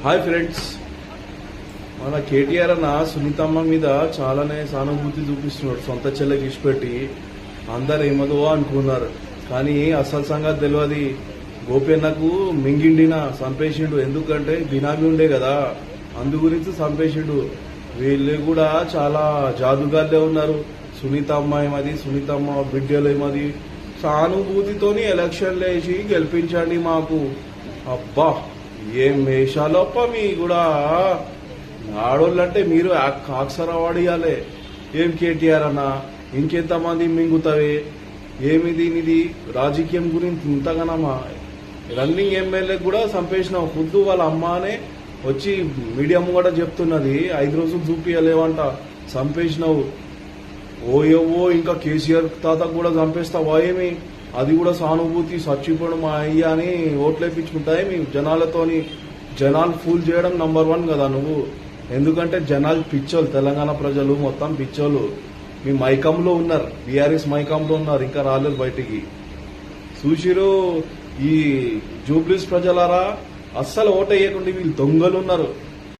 Hi friends, మన కేటీఆర్ అన్న సునీతమ్మ మీద చాలానే సానుభూతి చూపిస్తున్నాడు. సొంత చెల్లెకి ఇచ్చిపెట్టి అందరు ఏమదో అనుకున్నారు, కానీ అసలు సంగతి తెలియదు. గోపన్నకు మింగిండిన చంపేసిండు. ఎందుకంటే బినామీ ఉండే కదా, అందు గురించి చంపేసిండు. వీళ్ళు కూడా చాలా జాదుగాల్లే ఉన్నారు. సునీతమ్మ ఏమది, సునీతమ్మ బిడ్డలు ఏమది, సానుభూతితోని ఎలక్షన్లు వేసి గెలిపించండి మాకు. అబ్బా ఏం వేషాలప్ప మీ కూడా. ఆడోళ్ళంటే మీరు కాక్సర వాడియాలే. ఏం కేటీఆర్ అన్న, ఇంకెంతమంది మింగుతావే? ఏమి దీనిది రాజకీయం గురించి ఇంతగానమ్మా? రన్నింగ్ ఎమ్మెల్యే కూడా చంపేసినావు. ఖుద్దు వాళ్ళ అమ్మానే వచ్చి మీడియా కూడా చెప్తున్నది, 5 రోజులు చూపియలేవంట, చంపేసినావు. ఓయో ఇంకా కేసీఆర్ తాత కూడా చంపేస్తావా ఏమి? అది కూడా సానుభూతి, చచ్చిపోవడం మా అయ్యా అని ఓట్లేపించుకుంటాయి మీ జనాలతోని. జనాలు ఫూల్ చేయడం నంబర్ 1 కదా నువ్వు. ఎందుకంటే జనాలు పిచ్చోళ్ళు, తెలంగాణ ప్రజలు మొత్తం పిచ్చోళ్ళు. మీ మైకంలో ఉన్నారు, బీఆర్ఎస్ మైకంలో ఉన్నారు, ఇంకా రాలేదు బయటికి. చూసిరు ఈ జూబ్లీస్ ప్రజలారా, అస్సలు ఓటేయకుండా వీళ్ళు దొంగలు ఉన్నారు.